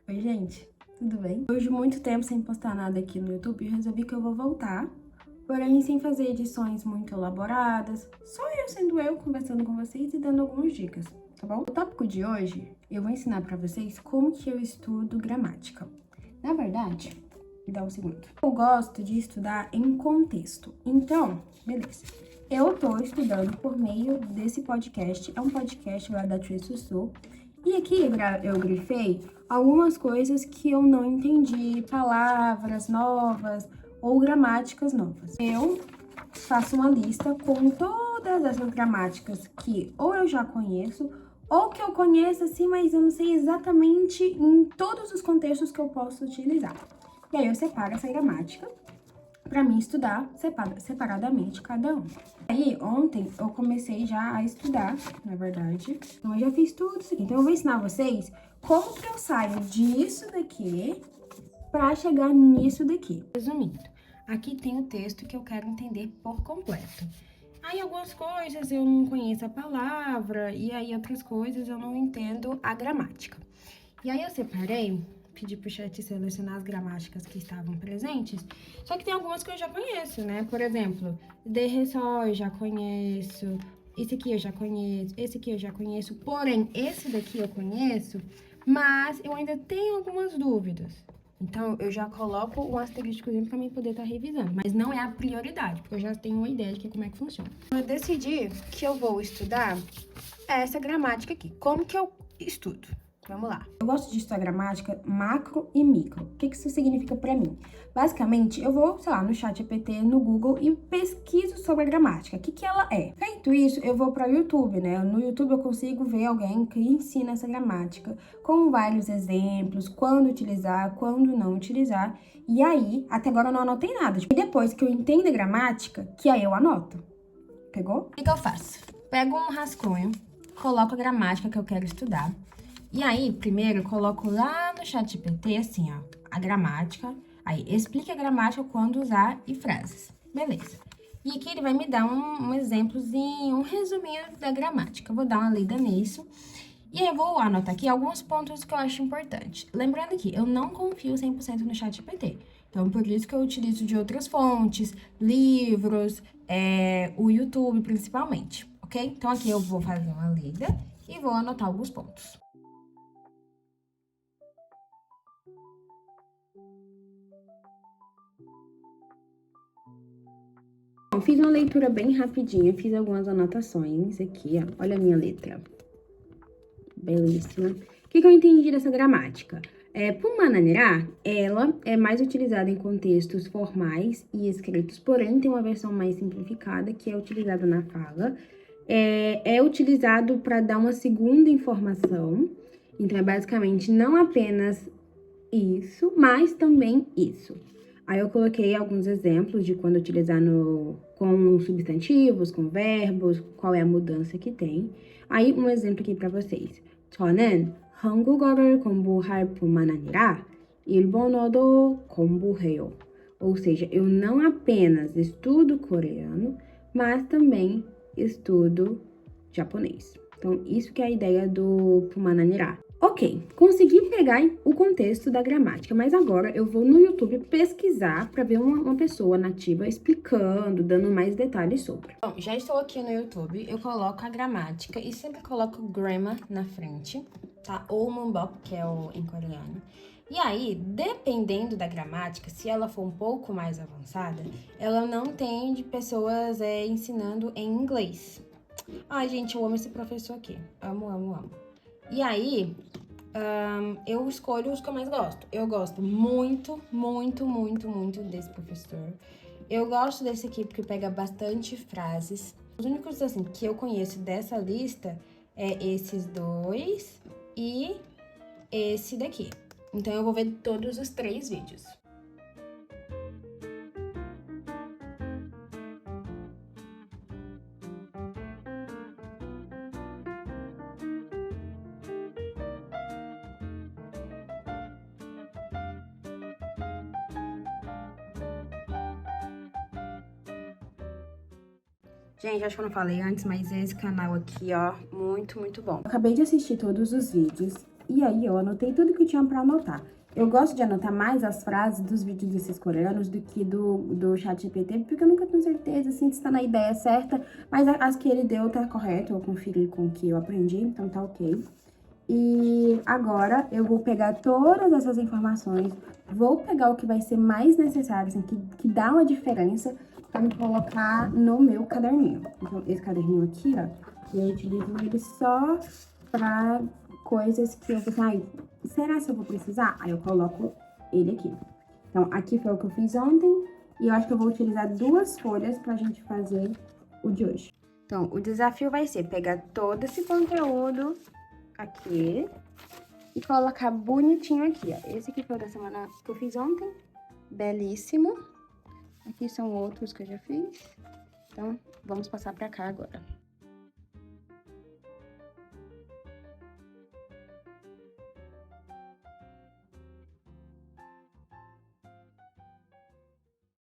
Oi, gente, tudo bem? Depois de muito tempo sem postar nada aqui no YouTube, eu resolvi que eu vou voltar, porém sem fazer edições muito elaboradas, só eu sendo eu, conversando com vocês e dando algumas dicas, tá bom? O tópico de hoje, eu vou ensinar pra vocês como que eu estudo gramática. Na verdade, me dá um segundo. Eu gosto de estudar em contexto, então, beleza. Eu tô estudando por meio desse podcast, é um podcast lá da Tria Sussu, e aqui eu grifei algumas coisas que eu não entendi, palavras novas ou gramáticas novas. Eu faço uma lista com todas essas gramáticas que ou eu já conheço, ou que eu conheço assim, mas eu não sei exatamente em todos os contextos que eu posso utilizar. E aí eu separo essa gramática para mim estudar separadamente cada um. Aí, ontem, eu comecei já a estudar, na verdade. Então, eu já fiz tudo isso aqui. Então, eu vou ensinar vocês como que eu saio disso daqui para chegar nisso daqui. Resumindo, aqui tem o texto que eu quero entender por completo. Aí, algumas coisas eu não conheço a palavra, e aí outras coisas eu não entendo a gramática. E aí, eu separei, pedi pro chat selecionar as gramáticas que estavam presentes, só que tem algumas que eu já conheço, né? Por exemplo, de ressó eu já conheço, esse aqui eu já conheço, esse aqui eu já conheço, porém, esse daqui eu conheço, mas eu ainda tenho algumas dúvidas. Então, eu já coloco um asteriscozinho pra mim poder estar revisando, mas não é a prioridade, porque eu já tenho uma ideia de como é que funciona. Eu decidi que eu vou estudar essa gramática aqui. Como que eu estudo? Vamos lá. Eu gosto de estudar gramática macro e micro. O que isso significa pra mim? Basicamente, eu vou, sei lá, no ChatGPT, no Google e pesquiso sobre a gramática. O que ela é? Feito isso, eu vou para o YouTube, né? No YouTube eu consigo ver alguém que ensina essa gramática com vários exemplos, quando utilizar, quando não utilizar. E aí, até agora eu não anotei nada. E depois que eu entendo a gramática, que aí eu anoto. Pegou? O que eu faço? Pego um rascunho, coloco a gramática que eu quero estudar. E aí, primeiro, eu coloco lá no ChatGPT, assim, ó, a gramática. Aí, explique a gramática quando usar e frases. Beleza. E aqui ele vai me dar um exemplozinho, um resuminho da gramática. Eu vou dar uma lida nisso. E aí, eu vou anotar aqui alguns pontos que eu acho importante. Lembrando que eu não confio 100% no ChatGPT. Então, por isso que eu utilizo de outras fontes, livros, o YouTube, principalmente, ok? Então, aqui eu vou fazer uma lida e vou anotar alguns pontos. Eu fiz uma leitura bem rapidinha, fiz algumas anotações aqui, ó. Olha a minha letra. Belíssima. O que eu entendi dessa gramática? Pumananirá, ela é mais utilizada em contextos formais e escritos, porém tem uma versão mais simplificada que é utilizada na fala. É utilizado para dar uma segunda informação. Então, é basicamente não apenas isso, mas também isso. Aí eu coloquei alguns exemplos de quando utilizar com substantivos, com verbos, qual é a mudança que tem. Aí um exemplo aqui para vocês. 저는 한국어를 공부할 뿐만 아니라 일본어도 공부해요. Ou seja, eu não apenas estudo coreano, mas também estudo japonês. Então, isso que é a ideia do pumananirá. Ok, consegui pegar o contexto da gramática, mas agora eu vou no YouTube pesquisar para ver uma pessoa nativa explicando, dando mais detalhes sobre. Bom, já estou aqui no YouTube, eu coloco a gramática e sempre coloco grammar na frente, tá? Ou munbok, que é o em coreano. E aí, dependendo da gramática, se ela for um pouco mais avançada, ela não tem de pessoas ensinando em inglês. Ai, gente, eu amo esse professor aqui. Amo, amo, amo. E aí, eu escolho os que eu mais gosto. Eu gosto muito, muito, muito, muito desse professor. Eu gosto desse aqui porque pega bastante frases. Os únicos, assim, que eu conheço dessa lista é esses dois e esse daqui. Então, eu vou ver todos os 3 vídeos. Gente, acho que eu não falei antes, mas esse canal aqui, ó, muito, muito bom. Eu acabei de assistir todos os vídeos E aí, eu anotei tudo que eu tinha pra anotar. Eu gosto de anotar mais as frases dos vídeos desses coreanos do que do ChatGPT, porque eu nunca tenho certeza, assim, se tá na ideia certa. Mas as que ele deu tá correto, eu conferi com o que eu aprendi, então tá ok. E agora eu vou pegar todas essas informações, vou pegar o que vai ser mais necessário, assim, que dá uma diferença, pra me colocar no meu caderninho. Então, esse caderninho aqui, ó, eu utilizo ele só pra coisas que eu pensei, ai, será que eu vou precisar? Aí eu coloco ele aqui. Então, aqui foi o que eu fiz ontem, e eu acho que eu vou utilizar 2 folhas pra gente fazer o de hoje. Então, o desafio vai ser pegar todo esse conteúdo aqui e colocar bonitinho aqui, ó. Esse aqui foi da semana que eu fiz ontem, belíssimo. Aqui são outros que eu já fiz, então vamos passar pra cá agora.